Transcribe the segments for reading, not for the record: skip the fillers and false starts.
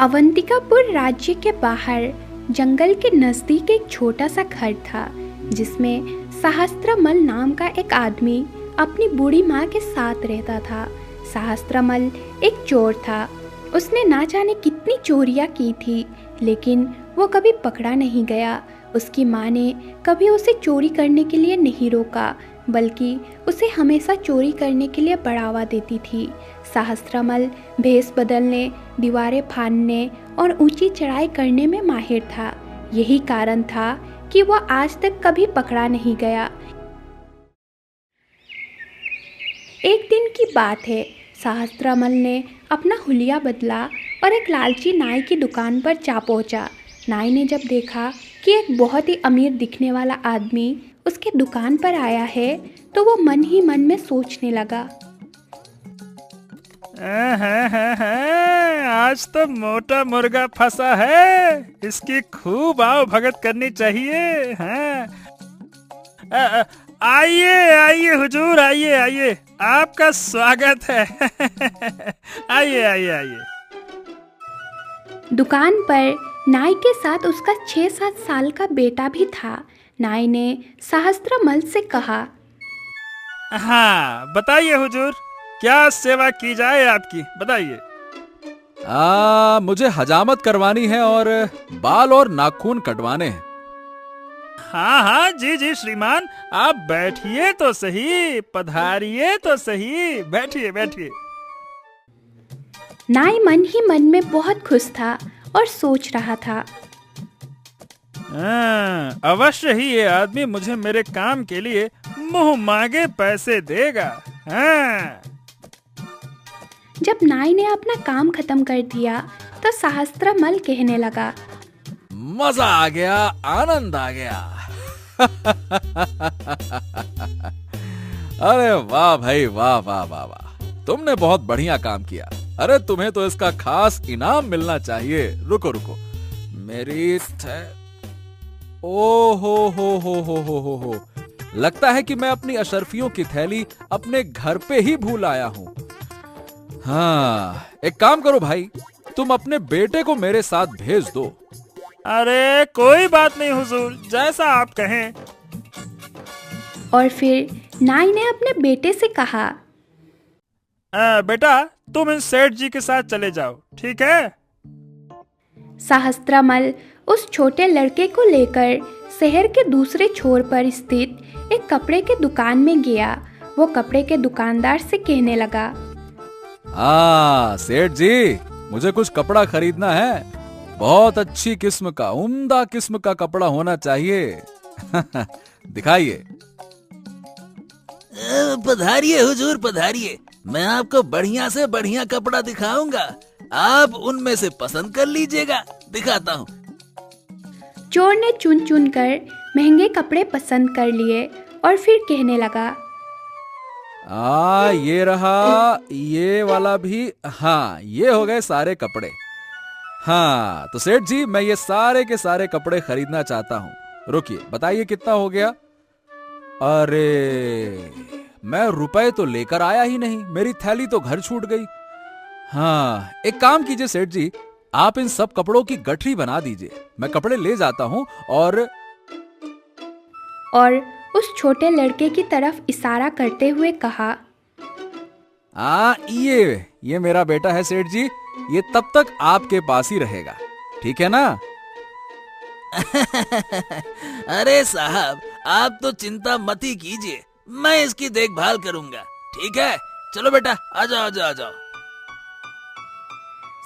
अवंतिकापुर राज्य के बाहर जंगल के नज़दीक एक छोटा सा घर था जिसमें सहस्त्रमल नाम का एक आदमी अपनी बूढ़ी माँ के साथ रहता था। सहस्त्रमल एक चोर था। उसने ना जाने कितनी चोरियाँ की थी, लेकिन वो कभी पकड़ा नहीं गया। उसकी माँ ने कभी उसे चोरी करने के लिए नहीं रोका, बल्कि उसे हमेशा चोरी करने के लिए बढ़ावा देती थी। सहस्त्रमल भेष बदलने, दीवारें फाड़ने और ऊंची चढ़ाई करने में माहिर था। यही कारण था कि वह आज तक कभी पकड़ा नहीं गया। एक दिन की बात है, सहस्त्रमल ने अपना हुलिया बदला और एक लालची नाई की दुकान पर जा पहुंचा। नाई ने जब देखा कि एक बहुत ही अमीर दिखने वाला आदमी उसके दुकान पर आया है, तो वो मन ही मन में सोचने लगा, आज तो मोटा मुर्गा फंसा है, इसकी खूब आओ भगत करनी चाहिए। आइए आइए हुजूर, आइए आइए, आपका स्वागत है। आइए आइए आइए। दुकान पर नाई के साथ उसका 6-7 साल का बेटा भी था। नाई ने सहस्त्रमल से कहा, हाँ बताइए हुजूर, क्या सेवा की जाए आपकी, बताइए। मुझे हजामत करवानी है और बाल और नाखून कटवाने हैं। हाँ हाँ, जी जी श्रीमान, आप बैठिए तो सही, पधारिए तो सही, बैठिए बैठिए। नाई मन ही मन में बहुत खुश था और सोच रहा था, अवश्य ही ये आदमी मुझे मेरे काम के लिए मुंह मांगे पैसे देगा। जब नाई ने अपना काम खत्म कर दिया तो सहस्त्रमल कहने लगा, मजा आ गया, आनंद आ गया। अरे वाह भाई, वाह वाह वाह वाह, तुमने बहुत बढ़िया काम किया। अरे तुम्हें तो इसका खास इनाम मिलना चाहिए। रुको रुको, मेरी ओ हो, लगता है कि मैं अपनी अशर्फियों की थैली अपने घर पे ही भूल आया हूँ। हाँ, एक काम करो भाई, तुम अपने बेटे को मेरे साथ भेज दो। अरे कोई बात नहीं हुजूर, जैसा आप कहें। और फिर नाई ने अपने बेटे से कहा, बेटा तुम इन सेठ जी के साथ चले जाओ, ठीक है। सहस्त्रमल उस छोटे लड़के को लेकर शहर के दूसरे छोर पर स्थित एक कपड़े के दुकान में गया। वो कपड़े के दुकानदार से कहने लगा, सेठ जी, मुझे कुछ कपड़ा खरीदना है। बहुत अच्छी किस्म का, उम्दा किस्म का कपड़ा होना चाहिए। दिखाइए। पधारिए हुजूर, पधारिए, मैं आपको बढ़िया से बढ़िया कपड़ा दिखाऊंगा, आप उनमें से पसंद कर लीजिएगा, दिखाता हूँ। चोर ने चुन चुन कर महंगे कपड़े पसंद कर लिए और फिर कहने लगा, ये रहा, ये वाला भी। हाँ, ये हो गए सारे कपड़े। हाँ तो सेठ जी, मैं ये सारे के सारे कपड़े खरीदना चाहता हूँ। रुकिए, बताइए कितना हो गया। अरे मैं रुपए तो लेकर आया ही नहीं, मेरी थैली तो घर छूट गई। हाँ, एक काम कीजिए सेठ जी, आप इन सब कपड़ों की गठरी बना दीजिए, मैं कपड़े ले जाता हूँ। और उस छोटे लड़के की तरफ इशारा करते हुए कहा, ये मेरा बेटा है सेठ जी, ये तब तक आपके पास ही रहेगा, ठीक है ना। अरे साहब, आप तो चिंता मत ही कीजिए, मैं इसकी देखभाल करूंगा, ठीक है। चलो बेटा, आ जाओ आ जाओ आ जाओ।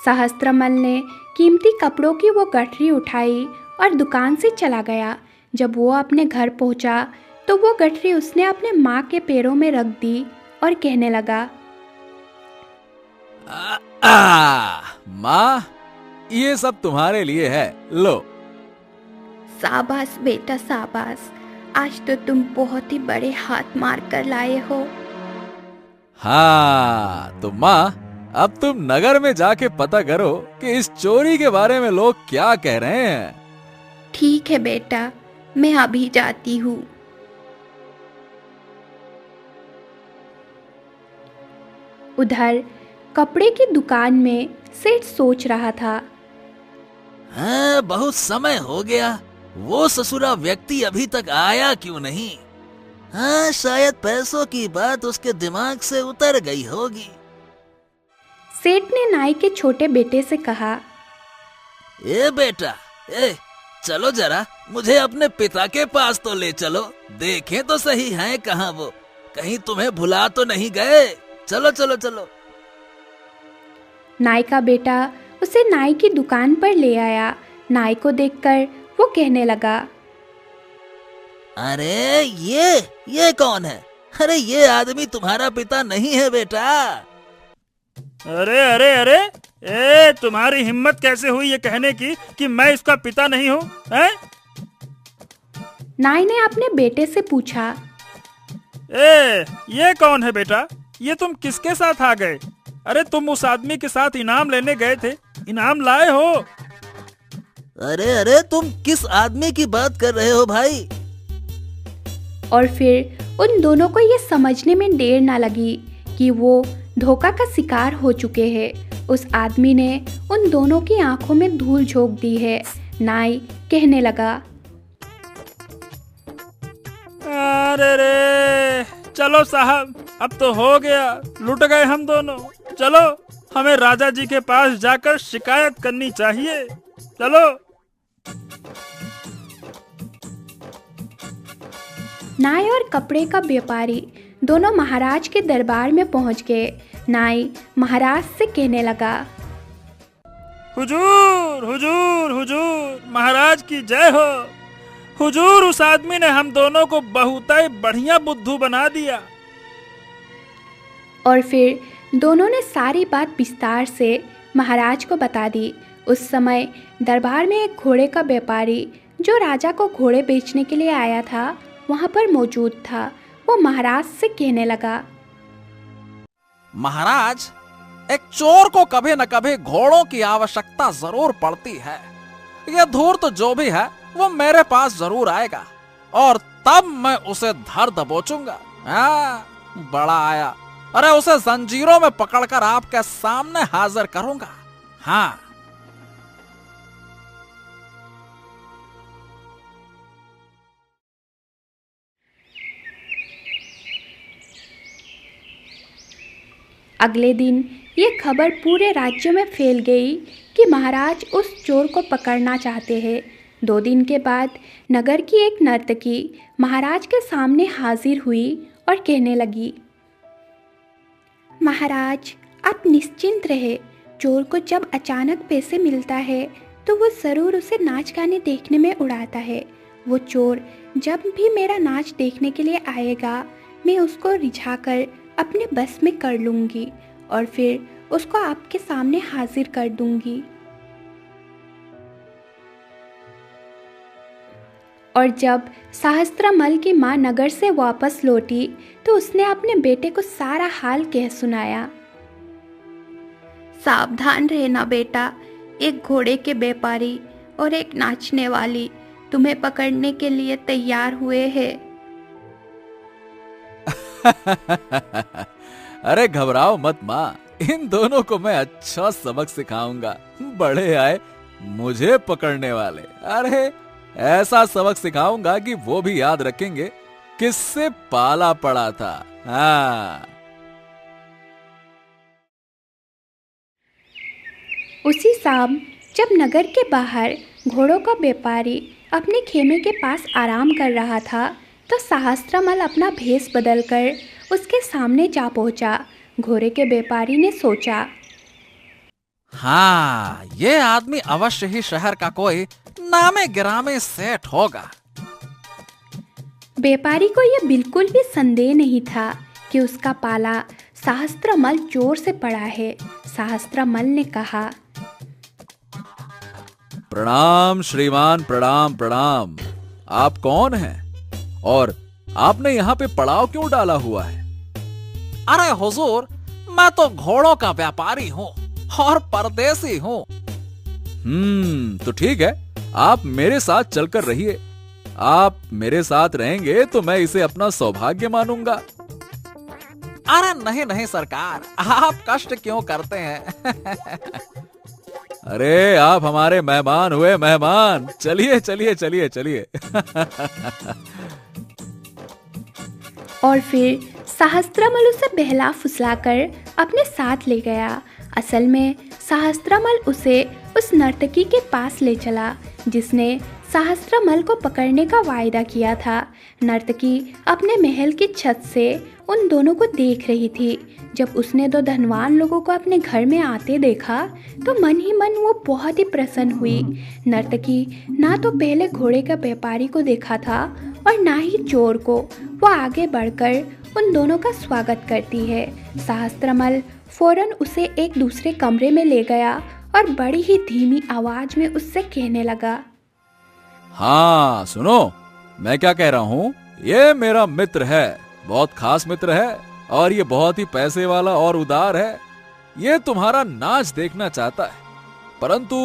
सहस्त्रमल ने कीमती कपड़ों की वो गठरी उठाई और दुकान से चला गया। जब वो अपने घर पहुंचा तो वो गठरी उसने अपने माँ के पैरों में रख दी और कहने लगा, माँ, ये सब तुम्हारे लिए है, लो। शाबाश बेटा शाबाश, आज तो तुम बहुत ही बड़े हाथ मार कर लाए हो। हाँ तो माँ, अब तुम नगर में जाके पता करो कि इस चोरी के बारे में लोग क्या कह रहे हैं। ठीक है बेटा, मैं अभी जाती हूँ। उधर कपड़े की दुकान में सेठ सोच रहा था, बहुत समय हो गया, वो ससुरा व्यक्ति अभी तक आया क्यों नहीं? हाँ, शायद पैसों की बात उसके दिमाग से उतर गई होगी। सेठ ने नाई के छोटे बेटे से कहा, ए बेटा, चलो जरा मुझे अपने पिता के पास तो ले चलो, देखें तो सही हैं कहाँ वो, कहीं तुम्हें भुला तो नहीं गए। चलो चलो चलो। नाई का बेटा उसे नाई की दुकान पर ले आया। नाई को देखकर वो कहने लगा, अरे ये कौन है? अरे ये आदमी तुम्हारा पिता नहीं है बेटा। अरे अरे अरे, तुम्हारी हिम्मत कैसे हुई ये कहने की कि मैं इसका पिता नहीं हूँ? नाई ने अपने बेटे से पूछा, ये कौन है बेटा? ये तुम किसके साथ आ गए? अरे तुम उस आदमी के साथ इनाम लेने गए थे, इनाम लाए हो? अरे अरे, तुम किस आदमी की बात कर रहे हो भाई? और फिर उन दोनों को ये समझने में देर ना लगी कि वो धोखा का शिकार हो चुके हैं। उस आदमी ने उन दोनों की आंखों में धूल झोंक दी है। नाई कहने लगा, अरे रे, चलो साहब, अब तो हो गया, लुट गए हम दोनों। चलो, हमें राजा जी के पास जाकर शिकायत करनी चाहिए। चलो। नाई और कपड़े का व्यापारी दोनों महाराज के दरबार में पहुंच गए। नाई महाराज से कहने लगा, हुजूर हुजूर हुजूर, महाराज की जय हो। हुजूर, उस आदमी ने हम दोनों को बहुत ही बढ़िया बुद्धू बना दिया। और फिर दोनों ने सारी बात विस्तार से महाराज को बता दी। उस समय दरबार में एक घोड़े का व्यापारी जो राजा को घोड़े बेचने के लिए आया था वहां पर मौजूद था। वो महाराज से कहने लगा, महाराज, एक चोर को कभी न कभी घोड़ों की आवश्यकता जरूर पड़ती है। यह धूर्त जो भी है वो मेरे पास जरूर आएगा और तब मैं उसे धर दबोचूंगा। बड़ा आया, अरे उसे जंजीरों में पकड़कर आपके सामने हाजिर करूंगा। हाँ। अगले दिन ये खबर पूरे राज्य में फैल गई कि महाराज उस चोर को पकड़ना चाहते हैं। 2 दिन के बाद नगर की एक नर्तकी महाराज के सामने हाजिर हुई और कहने लगी, महाराज, आप निश्चिंत रहे। चोर को जब अचानक पैसे मिलता है तो वो ज़रूर उसे नाच गाने देखने में उड़ाता है। वो चोर जब भी मेरा नाच देखने के लिए आएगा, मैं उसको रिझाकर अपने बस में कर लूँगी और फिर उसको आपके सामने हाजिर कर दूँगी। और जब सहस्त्रमल की माँ नगर से वापस लौटी तो उसने अपने बेटे को सारा हाल कह सुनाया। सावधान रहना बेटा, एक घोड़े के व्यापारी और एक नाचने वाली तुम्हें पकड़ने के लिए तैयार हुए हैं। अरे घबराओ मत माँ, इन दोनों को मैं अच्छा सबक सिखाऊंगा। बड़े आए मुझे पकड़ने वाले, अरे ऐसा सबक सिखाऊंगा कि वो भी याद रखेंगे किससे पाला पड़ा था। हाँ। उसी शाम जब नगर के बाहर घोड़ों का व्यापारी अपने खेमे के पास आराम कर रहा था तो सहस्त्रमल अपना भेष बदलकर उसके सामने जा पहुंचा। घोड़े के व्यापारी ने सोचा, हाँ, ये आदमी अवश्य ही शहर का कोई नामे गिरामे सेठ होगा। व्यापारी को यह बिल्कुल भी संदेह नहीं था कि उसका पाला सहस्त्रमल चोर से पड़ा है। सहस्त्रमल ने कहा, प्रणाम श्रीमान, प्रणाम प्रणाम। आप कौन हैं और आपने यहाँ पे पड़ाव क्यों डाला हुआ है? अरे हुजूर, मैं तो घोड़ों का व्यापारी हूँ और परदेसी हूँ। तो ठीक है, आप मेरे साथ चलकर रहिए। आप मेरे साथ रहेंगे तो मैं इसे अपना सौभाग्य मानूंगा। अरे नहीं नहीं सरकार, आप कष्ट क्यों करते हैं? अरे आप हमारे मेहमान हुए, मेहमान। चलिए चलिए चलिए चलिए। और फिर सहस्त्रमल उसे बहला फुसलाकर अपने साथ ले गया। असल में सहस्त्रमल उसे उस नर्तकी के पास ले चला जिसने सहस्त्रमल को पकड़ने का वायदा किया था। नर्तकी अपने महल की छत से उन दोनों को देख रही थी। जब उसने दो धनवान लोगों को अपने घर में आते देखा तो मन ही मन वो बहुत ही प्रसन्न हुई। नर्तकी ना तो पहले घोड़े के व्यापारी को देखा था और ना ही चोर को। वो आगे बढ़कर उन दोनों का स्वागत करती है। सहस्त्रमल फौरन उसे एक दूसरे कमरे में ले गया और बड़ी ही धीमी आवाज में उससे कहने लगा, हाँ सुनो, मैं क्या कह रहा हूँ, ये मेरा मित्र है, बहुत खास मित्र है और ये बहुत ही पैसे वाला और उदार है। ये तुम्हारा नाच देखना चाहता है, परंतु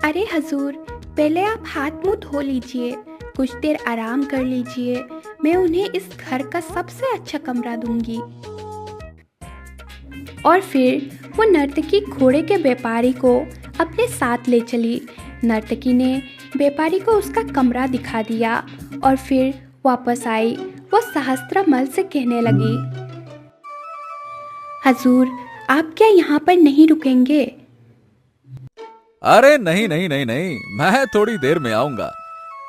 अरे हजूर, पहले आप हाथ मुंह धो लीजिए, कुछ देर आराम कर लीजिए, मैं उन्हें इस घर का सबसे अच्छा कमरा दूंगी। और फिर वो नर्तकी घोड़े के व्यापारी को अपने साथ ले चली। नर्तकी ने व्यापारी को उसका कमरा दिखा दिया और फिर वापस आई। वो सहस्त्रमल से कहने लगी, हजूर, आप क्या यहाँ पर नहीं रुकेंगे? अरे नहीं नहीं नहीं नहीं, मैं थोड़ी देर में आऊंगा।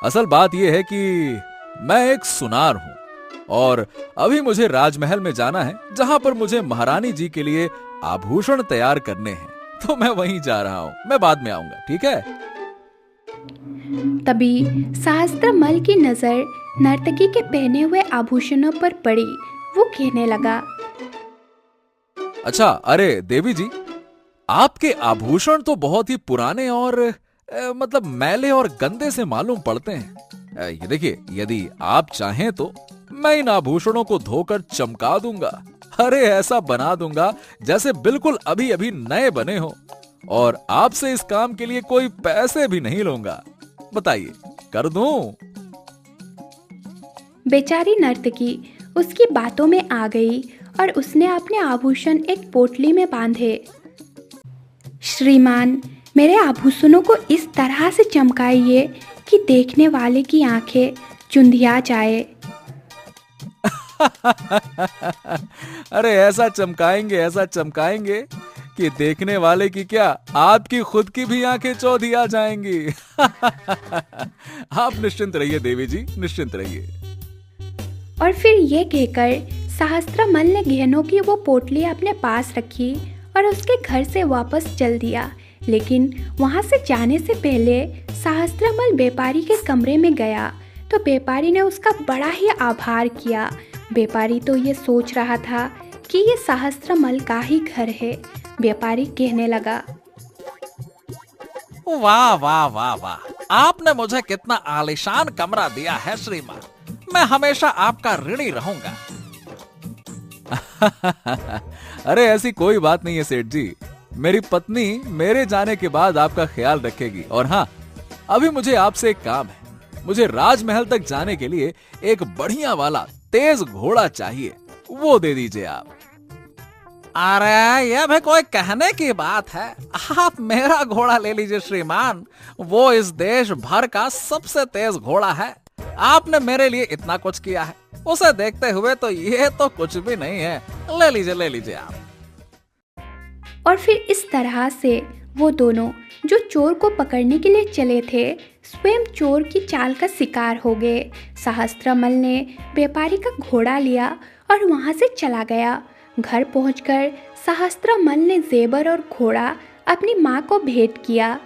असल बात यह है कि मैं एक सुनार हूँ और अभी मुझे राजमहल में जाना है जहां पर मुझे महारानी जी के लिए आभूषण तैयार करने हैं, तो मैं वहीं जा रहा हूँ। मैं बाद में आऊंगा, ठीक है? तभी सहस्त्रमल की नजर नर्तकी के पहने हुए आभूषणों पर पड़ी। वो कहने लगा, अच्छा, अरे देवी जी, आपके आभूषण तो बहुत ही पुराने और मतलब मैले और गंदे से मालूम पड़ते हैं। ये देखिए, यदि आप चाहें तो मैं इन आभूषणों को धोकर चमका दूंगा। अरे ऐसा बना दूंगा जैसे बिल्कुल अभी अभी नए बने हो, और आपसे इस काम के लिए कोई पैसे भी नहीं लूंगा। बताइए, कर दूं? बेचारी नर्तकी उसकी बातों में आ गई और उसने अपने आभूषण एक पोटली में बांधे। श्रीमान, मेरे आभूषणों को इस तरह से चमकाइए कि देखने वाले की आंखें चुंधिया जाए। अरे ऐसा चमकाएंगे कि देखने वाले की क्या, आपकी खुद की भी आंखें चौधिया जाएंगी। आप निश्चिंत रहिए देवी जी, निश्चिंत रहिए। और फिर ये कहकर सहस्त्रमल ने गहनों की वो पोटली अपने पास रखी और उसके घर से वापस चल दिया। लेकिन वहाँ से जाने से पहले सहस्त्रमल व्यापारी के कमरे में गया तो व्यापारी ने उसका बड़ा ही आभार किया। व्यापारी तो ये सोच रहा था कि ये सहस्त्रमल का ही घर है। व्यापारी कहने लगा, वाह वाह वाह वाह, आपने मुझे कितना आलीशान कमरा दिया है श्रीमान, मैं हमेशा आपका ऋणी रहूंगा। अरे ऐसी कोई बात नहीं है सेठ जी, मेरी पत्नी मेरे जाने के बाद आपका ख्याल रखेगी। और हाँ, अभी मुझे आपसे एक काम है। मुझे राजमहल तक जाने के लिए एक बढ़िया वाला तेज घोड़ा चाहिए, वो दे दीजिए आप। अरे यह भी कोई कहने की बात है, आप मेरा घोड़ा ले लीजिए श्रीमान, वो इस देश भर का सबसे तेज घोड़ा है। आपने मेरे लिए इतना कुछ किया है, उसे देखते हुए तो ये तो कुछ भी नहीं है। ले लीजिए आप। और फिर इस तरह से वो दोनों जो चोर को पकड़ने के लिए चले थे, स्वयं चोर की चाल का शिकार हो गए। सहस्त्रमल ने व्यापारी का घोड़ा लिया और वहाँ से चला गया। घर पहुंचकर सहस्त्रमल ने जेवर और घोड़ा अपनी माँ को भेंट किया।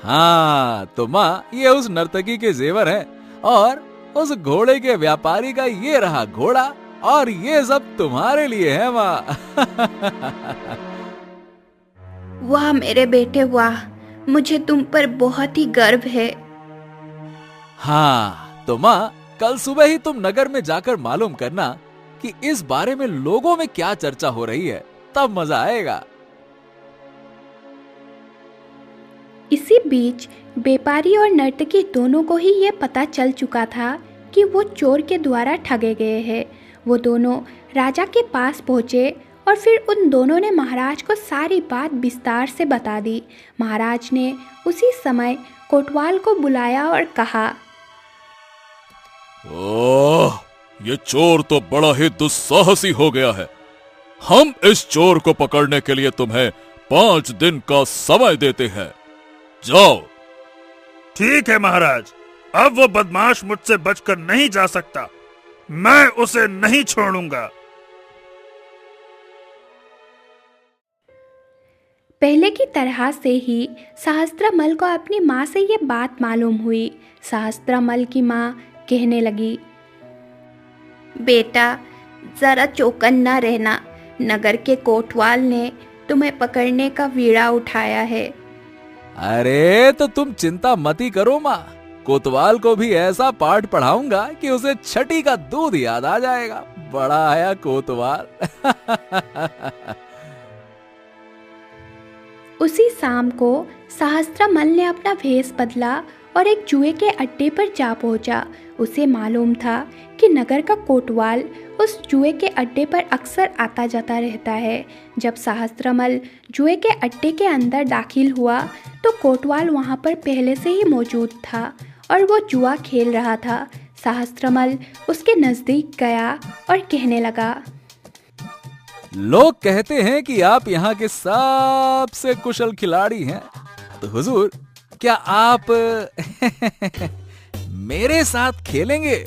हाँ तो माँ, ये उस नर्तकी के जेवर हैं और उस घोड़े के व्यापारी का ये रहा घोड़ा, और ये सब तुम्हारे लिए है माँ। वाह मेरे बेटे वाह, मुझे तुम पर बहुत ही गर्व है। हाँ तो माँ, कल सुबह ही तुम नगर में जाकर मालूम करना कि इस बारे में लोगों में क्या चर्चा हो रही है, तब मजा आएगा। इसी बीच व्यापारी और नर्तकी दोनों को ही ये पता चल चुका था कि वो चोर के द्वारा ठगे गए हैं। वो दोनों राजा के पास पहुँचे और फिर उन दोनों ने महाराज को सारी बात विस्तार से बता दी। महाराज ने उसी समय कोतवाल को बुलाया और कहा, ओह, ये चोर तो बड़ा ही दुस्साहसी हो गया है। हम इस चोर को पकड़ने के लिए तुम्हें 5 दिन का समय देते हैं। जाओ। ठीक है महाराज, अब वो बदमाश मुझसे बचकर नहीं जा सकता। मैं उसे नहीं छोड़ूंगा। पहले की तरह से ही सहस्त्रमल को अपनी माँ से ये बात मालूम हुई। सहस्त्रमल की माँ कहने लगी, बेटा जरा चौकन्ना रहना, नगर के कोतवाल ने तुम्हें पकड़ने का बीड़ा उठाया है। अरे तो तुम चिंता मती करो माँ, कोतवाल को भी ऐसा पाठ पढ़ाऊंगा कि उसे छठी का दूध याद आ जाएगा। बड़ा आया कोतवाल। उसी शाम को सहस्त्रमल ने अपना भेष बदला और एक जुए के अड्डे पर जा पहुंचा। उसे मालूम था कि नगर का कोतवाल उस जुए के अड्डे पर अक्सर आता जाता रहता है। जब सहस्त्रमल जुए के अड्डे के अंदर दाखिल हुआ तो कोतवाल वहां पर पहले से ही मौजूद था और वो जुआ खेल रहा था। सहस्त्रमल उसके नजदीक गया और कहने लगा, लोग कहते हैं कि आप यहाँ के सबसे कुशल खिलाड़ी हैं, तो हुजूर क्या आप मेरे साथ खेलेंगे?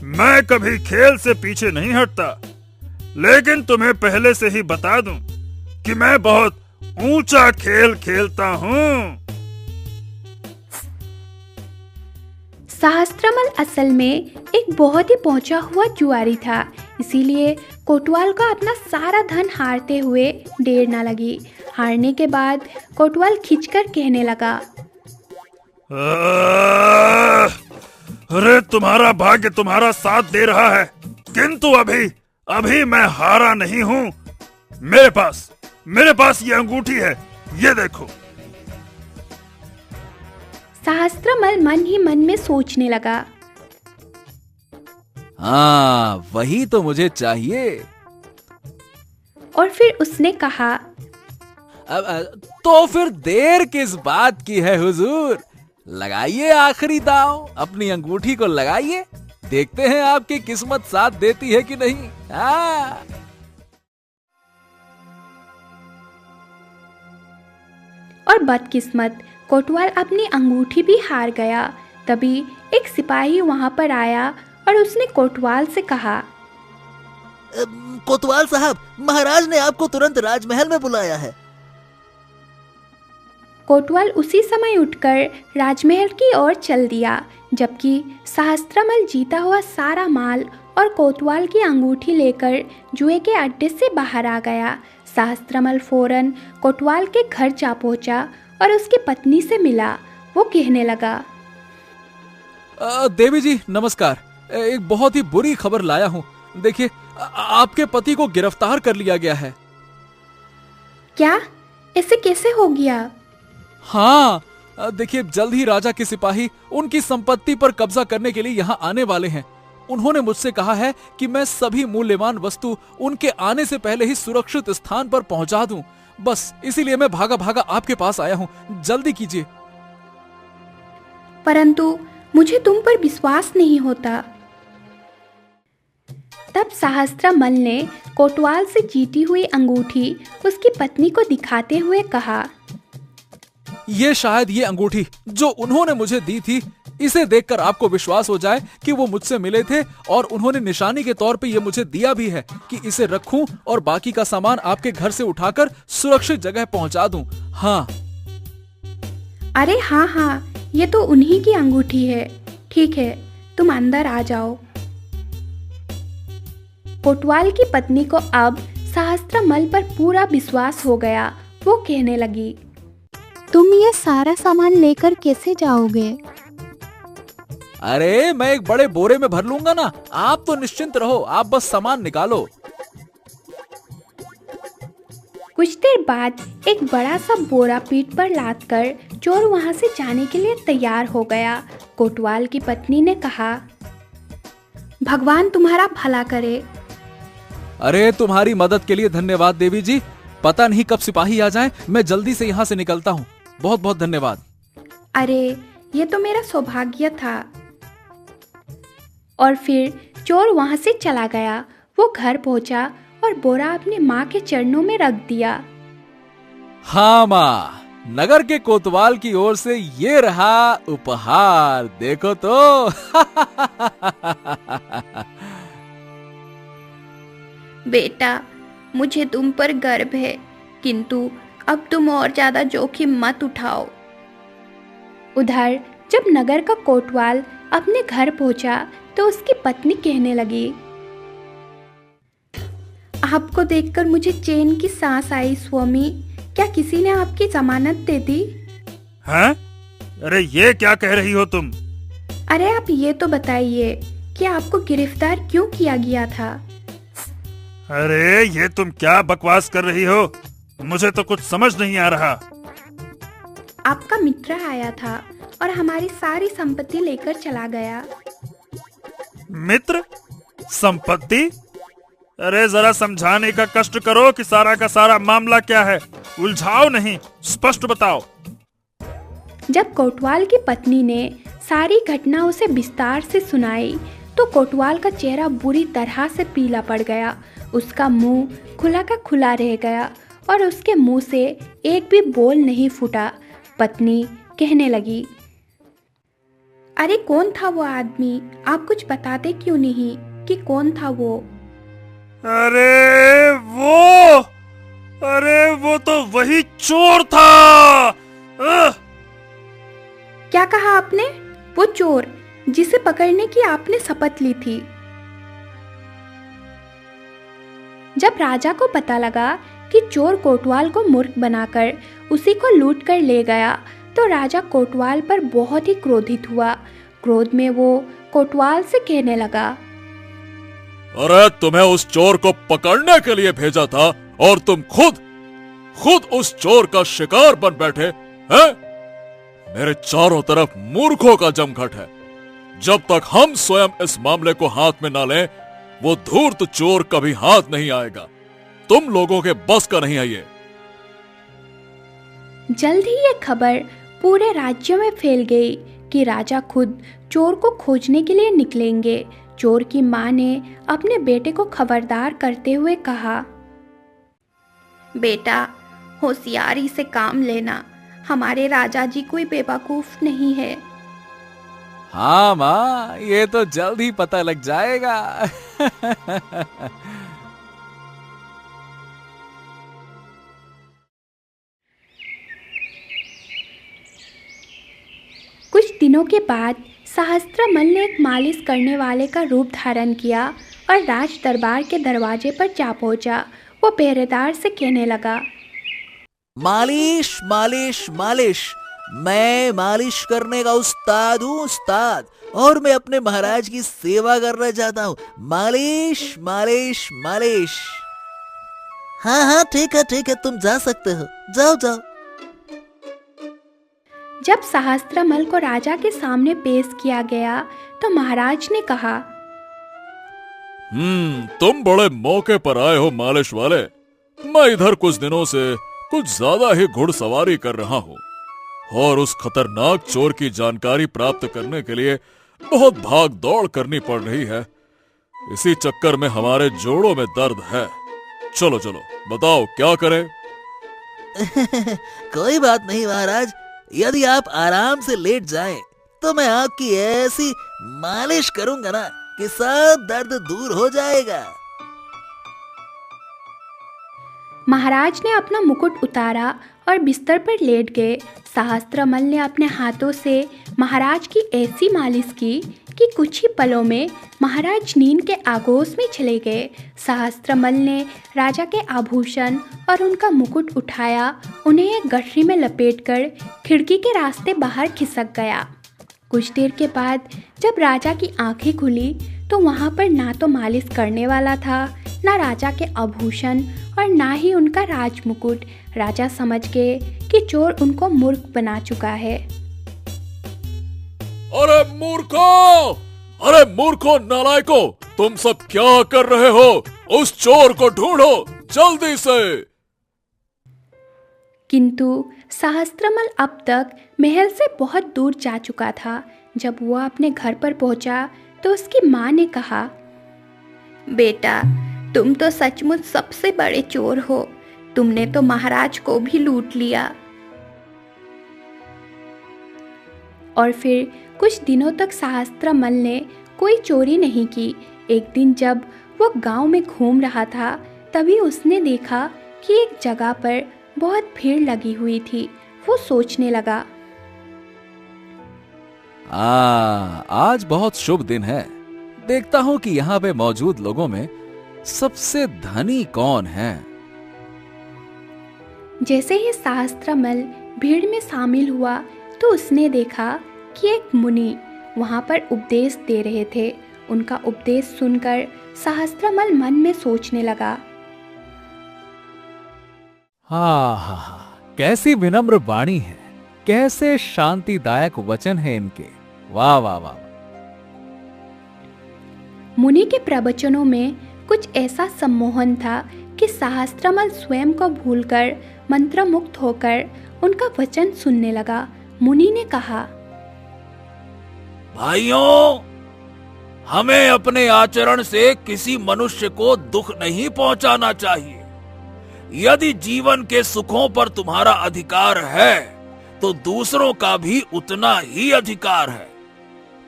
मैं कभी खेल से पीछे नहीं हटता, लेकिन तुम्हें पहले से ही बता दूं कि मैं बहुत ऊंचा खेल खेलता हूँ। सहस्त्रमल असल में एक बहुत ही पहुंचा हुआ जुआरी था, इसीलिए कोतवाल को अपना सारा धन हारते हुए देर न लगी। हारने के बाद कोतवाल खिंचकर कहने लगा, अरे तुम्हारा भाग्य तुम्हारा साथ दे रहा है, किंतु अभी मैं हारा नहीं हूँ। मेरे पास ये अंगूठी है, ये देखो। सहस्त्रमल मन ही मन में सोचने लगा, हाँ वही तो मुझे चाहिए। और फिर उसने कहा, तो फिर देर किस बात की है हुजूर, लगाइए आखिरी दांव, अपनी अंगूठी को लगाइए, देखते हैं आपकी किस्मत साथ देती है कि नहीं। हाँ। और बदकिस्मत कोतवाल अपनी अंगूठी भी हार गया। तभी एक सिपाही वहां पर आया और उसने कोतवाल से कहा, कोतवाल साहब, महाराज ने आपको तुरंत राजमहल में बुलाया है। कोतवाल उसी समय उठकर राजमहल की ओर चल दिया, जबकि सहस्त्रमल जीता हुआ सारा माल और कोतवाल की अंगूठी लेकर जुए के अड्डे से बाहर आ गया। सहस्त्रमल फौरन कोतवाल के घर जा पहुंचा और उसकी पत्नी से मिला। वो कहने लगा, देवी जी नमस्कार, एक बहुत ही बुरी खबर लाया हूँ। देखिए आपके पति को गिरफ्तार कर लिया गया है। क्या? ऐसे कैसे हो गया? हाँ देखिए, जल्द ही राजा के सिपाही उनकी संपत्ति पर कब्जा करने के लिए यहाँ आने वाले हैं। उन्होंने मुझसे कहा है कि मैं सभी मूल्यवान वस्तु उनके आने से पहले ही सुरक्षित स्थान पर पहुंचा दूं। बस इसीलिए मैं भागा भागा आपके पास आया हूँ, जल्दी कीजिए। परंतु मुझे तुम पर विश्वास नहीं होता। तब सहस्त्रमल ने कोतवाल से जीती हुई अंगूठी उसकी पत्नी को दिखाते हुए कहा, ये शायद ये अंगूठी जो उन्होंने मुझे दी थी, इसे देखकर आपको विश्वास हो जाए कि वो मुझसे मिले थे और उन्होंने निशानी के तौर पे ये मुझे दिया भी है कि इसे रखूं और बाकी का सामान आपके घर से उठाकर सुरक्षित जगह पहुंचा दूं। हाँ। अरे हाँ, ये तो उन्हीं की अंगूठी है। ठीक है, तुम अंदर आ जाओ। कोतवाल की पत्नी को अब सहस्त्रमल पर पूरा विश्वास हो गया। वो कहने लगी, तुम ये सारा सामान लेकर कैसे जाओगे? अरे मैं एक बड़े बोरे में भर लूंगा ना, आप तो निश्चिंत रहो, आप बस सामान निकालो। कुछ देर बाद एक बड़ा सा बोरा पीठ पर लादकर चोर वहां से जाने के लिए तैयार हो गया। कोतवाल की पत्नी ने कहा, भगवान तुम्हारा भला करे। अरे तुम्हारी मदद के लिए धन्यवाद देवी जी। पता नहीं कब सिपाही आ जाएं, मैं जल्दी से यहाँ से निकलता हूँ। बहुत बहुत धन्यवाद। अरे ये तो मेरा सौभाग्य था। और फिर चोर वहां से चला गया। वो घर पहुंचा और बोरा अपनी माँ के चरणों में रख दिया। हाँ माँ, नगर के कोतवाल की ओर से ये रहा उपहार, देखो तो। बेटा, मुझे तुम पर गर्व है, किंतु अब तुम और ज्यादा जोखिम मत उठाओ। उधर जब नगर का कोतवाल अपने घर पहुंचा तो उसकी पत्नी कहने लगी, आपको देखकर मुझे चैन की सांस आई स्वामी। क्या किसी ने आपकी जमानत दे दी? हैं? अरे ये क्या कह रही हो तुम? अरे आप ये तो बताइए कि आपको गिरफ्तार क्यों किया गया था? अरे ये तुम क्या बकवास कर रही हो? मुझे तो कुछ समझ नहीं आ रहा। आपका मित्र आया था और हमारी सारी संपत्ति लेकर चला गया। मित्र? संपत्ति? अरे जरा समझाने का कष्ट करो कि सारा का सारा मामला क्या है। उलझाओ नहीं, स्पष्ट बताओ। जब कोतवाल की पत्नी ने सारी घटना उसे विस्तार से सुनाई तो कोतवाल का चेहरा बुरी तरह से पीला पड़ गया। उसका मुंह खुला का खुला रह गया और उसके मुंह से एक भी बोल नहीं फूटा। पत्नी कहने लगी, अरे कौन था वो आदमी? आप कुछ बताते क्यों नहीं कि कौन था वो? अरे वो तो वही चोर था। क्या कहा आपने? वो चोर जिसे पकड़ने की आपने शपथ ली थी। जब राजा को पता लगा कि चोर कोतवाल को मूर्ख बनाकर उसी को लूट कर ले गया तो राजा कोतवाल पर बहुत ही क्रोधित हुआ। क्रोध में वो कोतवाल से कहने लगा, अरे तुम्हें उस चोर को पकड़ने के लिए भेजा था और तुम खुद उस चोर का शिकार बन बैठे हैं? मेरे चारों तरफ मूर्खों का जमघट है। जब तक हम स्वयं इस मामले को हाथ में ना लें, वो धूर्त चोर कभी हाथ नहीं आएगा। तुम लोगों के बस का नहीं है ये। जल्द ही ये खबर पूरे राज्य में फैल गई कि राजा खुद चोर को खोजने के लिए निकलेंगे। चोर की मां ने अपने बेटे को खबरदार करते हुए कहा, बेटा होशियारी से काम लेना, हमारे राजा जी कोई बेवकूफ नहीं है। हाँ माँ, ये तो जल्द ही पता लग जाएगा। कुछ दिनों के बाद सहस्त्रमल ने एक मालिश करने वाले का रूप धारण किया और राज दरबार के दरवाजे पर जा पहुंचा। वो पहरेदार से कहने लगा, मालिश मालिश मालिश, मैं मालिश करने का उस्ताद हूँ उस्ताद, और मैं अपने महाराज की सेवा करना चाहता हूँ। मालिश मालिश मालिश। हाँ हाँ ठीक है, तुम जा सकते हो, जाओ जाओ। जब सहस्त्रमल को राजा के सामने पेश किया गया तो महाराज ने कहा, तुम बड़े मौके पर आए हो मालिश वाले। मैं इधर कुछ दिनों से कुछ ज्यादा ही घुड़सवारी कर रहा हूँ और उस खतरनाक चोर की जानकारी प्राप्त करने के लिए बहुत भाग दौड़ करनी पड़ रही है। इसी चक्कर में हमारे जोड़ों में दर्द है। चलो चलो बताओ क्या करें? कोई बात नहीं महाराज, यदि आप आराम से लेट जाएं, तो मैं आपकी ऐसी मालिश करूंगा ना कि सब दर्द दूर हो जाएगा। महाराज ने अपना मुकुट उतारा और बिस्तर पर लेट गए। सहस्त्रमल ने अपने हाथों से महाराज की ऐसी मालिश की कि कुछ ही पलों में महाराज नींद के आगोश में चले गए। सहस्त्रमल ने राजा के आभूषण और उनका मुकुट उठाया, उन्हें एक गठरी में लपेटकर खिड़की के रास्ते बाहर खिसक गया। कुछ देर के बाद जब राजा की आंखें खुली तो वहाँ पर ना तो मालिश करने वाला था, ना राजा के आभूषण और ना ही उनका राजमुकुट। राजा समझ गए कि चोर उनको मूर्ख बना चुका है। अरे मूर्खों नालायकों, तुम सब क्या कर रहे हो? उस चोर को ढूंढो जल्दी से। किंतु सहस्त्रमल अब तक महल से बहुत दूर जा चुका था। जब वह अपने घर पर पहुंचा तो उसकी माँ ने कहा, बेटा, तुम तो सचमुच सबसे बड़े चोर हो। तुमने तो महाराज को भी लूट लिया। और फिर कुछ दिनों तक सहस्त्रमल ने कोई चोरी नहीं की। एक दिन जब वह गांव में घूम रहा था, तभी उसने देखा कि एक जगह पर बहुत भीड़ लगी हुई थी। वो सोचने लगा, आज बहुत शुभ दिन है। देखता हूं कि यहाँ पे मौजूद लोगों में सबसे धनी कौन है। जैसे ही सहस्त्रमल भीड़ में शामिल हुआ तो उसने देखा कि एक मुनि वहां पर उपदेश दे रहे थे। उनका उपदेश सुनकर सहस्त्रमल मन में सोचने लगा, हाँ, कैसी विनम्र वाणी है, कैसे शांतिदायक वचन है इनके। वाह वाह वाह। मुनि के प्रवचनों में कुछ ऐसा सम्मोहन था कि सहस्त्रमल स्वयं को भूलकर मंत्रमुग्ध होकर उनका वचन सुनने लगा। मुनि ने कहा, भाइयों, हमें अपने आचरण से किसी मनुष्य को दुख नहीं पहुंचाना चाहिए। यदि जीवन के सुखों पर तुम्हारा अधिकार है तो दूसरों का भी उतना ही अधिकार है।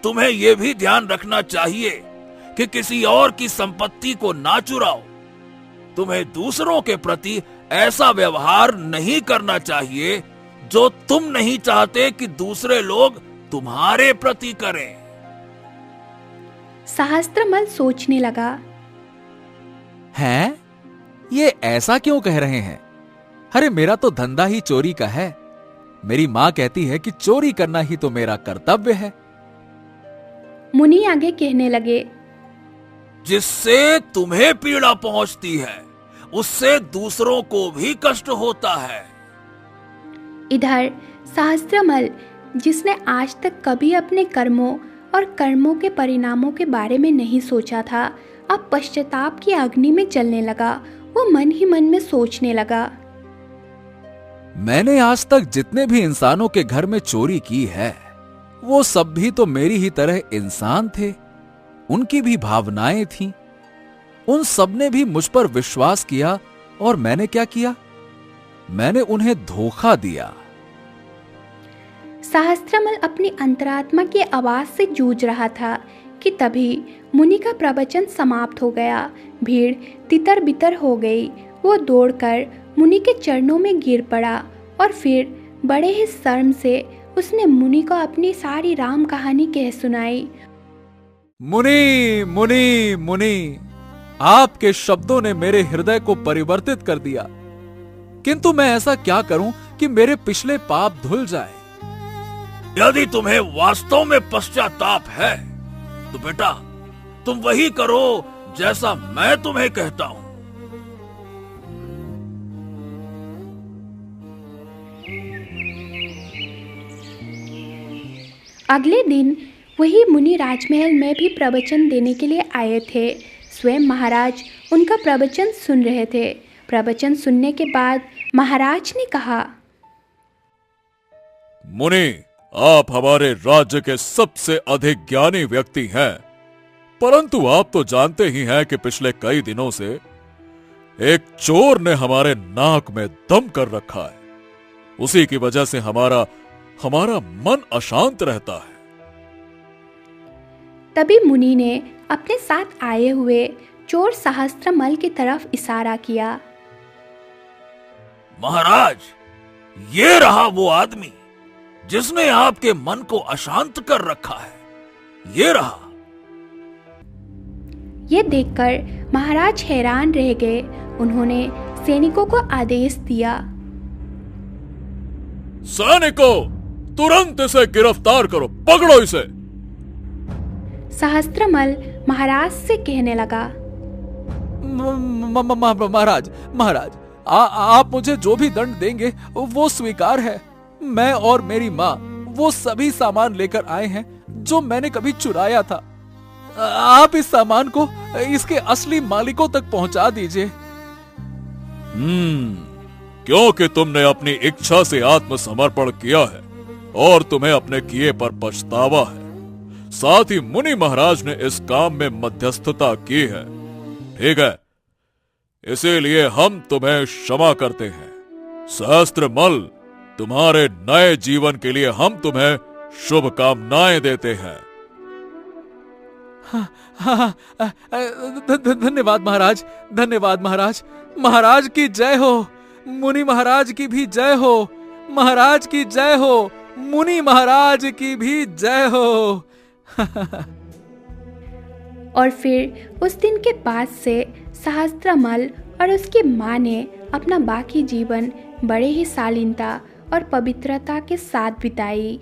तुम्हें यह भी ध्यान रखना चाहिए कि किसी और की संपत्ति को ना चुराओ। तुम्हें दूसरों के प्रति ऐसा व्यवहार नहीं करना चाहिए जो तुम नहीं चाहते कि दूसरे लोग तुम्हारे प्रति करें। सहस्त्रमल सोचने लगा, हैं? ये ऐसा क्यों कह रहे हैं? अरे मेरा तो धंधा ही चोरी का है। मेरी माँ कहती है कि चोरी करना ही तो मेरा कर्तव्य है। मुनि आगे कहने लगे, जिससे तुम्हें पीड़ा पहुंचती है उससे दूसरों को भी कष्ट होता है। इधर सहस्त्रमल, जिसने आज तक कभी अपने कर्मों और कर्मों के परिणामों के बारे में नहीं सोचा था, अब पश्चाताप की अग्नि में जलने लगा। वो मन ही मन में सोचने लगा, मैंने आज तक जितने भी इंसानों के घर में चोरी की है, वो सब भी तो मेरी ही तरह इंसान थे। उनकी भी भावनाएं थीं। उन सब ने भी मुझ पर विश्वास किया और मैंने क्या किया? मैंने उन्हें धोखा दिया। सहस्त्रमल अपनी अंतरात्मा की आवाज से जूझ रहा था कि तभी मुनि का प्रवचन समाप्त हो गया। भीड़ तितर बितर हो गई। वो दौड़कर मुनि के चरणों में गिर पड़ा और फिर बड़े ही शर्म से उसने मुनि को अपनी सारी राम कहानी कह सुनाई। मुनि मुनि मुनि, आपके शब्दों ने मेरे हृदय को परिवर्तित कर दिया। किंतु मैं ऐसा क्या करूं कि मेरे पिछले पाप धुल जाए? यदि तुम्हें वास्तव में पश्चाताप है तो बेटा तुम वही करो जैसा मैं तुम्हें कहता हूं। अगले दिन वही मुनि राजमहल में भी प्रवचन देने के लिए आए थे। स्वयं महाराज उनका प्रवचन सुन रहे थे। प्रवचन सुनने के बाद महाराज ने कहा, मुनि, आप हमारे राज्य के सबसे अधिक ज्ञानी व्यक्ति हैं, परंतु आप तो जानते ही हैं कि पिछले कई दिनों से एक चोर ने हमारे नाक में दम कर रखा है। उसी की वजह से हमारा मन अशांत रहता है। तभी मुनि ने अपने साथ आए हुए चोर सहस्त्रमल की तरफ इशारा किया। महाराज, ये रहा वो आदमी जिसने आपके मन को अशांत कर रखा है। ये रहा। ये देखकर महाराज हैरान रह गए। उन्होंने सैनिकों को आदेश दिया, सैनिकों, तुरंत इसे गिरफ्तार करो, पकड़ो इसे। सहस्त्रमल महाराज से कहने लगा, महाराज, आप मुझे जो भी दंड देंगे वो स्वीकार है। मैं और मेरी माँ वो सभी सामान लेकर आए हैं जो मैंने कभी चुराया था। आप इस सामान को इसके असली मालिकों तक पहुंचा दीजिए। क्योंकि तुमने अपनी इच्छा से आत्मसमर्पण किया है और तुम्हें अपने किए पर पछतावा है। साथ ही मुनि महाराज ने इस काम में मध्यस्थता की है, ठीक है? इसीलिए हम तुम्हें क्षमा करते हैं। सहस्त्रमल, तुम्हारे नए जीवन के लिए हम तुम्हें शुभकामनाएं देते हैं। धन्यवाद महाराज, धन्यवाद महाराज। महाराज की जय हो, मुनि महाराज की भी जय हो, महाराज की जय हो, मुनि महाराज की भी जय हो। और फिर उस दिन के बाद से सहस्त्रमल और उसकी माँ ने अपना बाकी जीवन बड़े ही शालीनता और पवित्रता के साथ बिताई।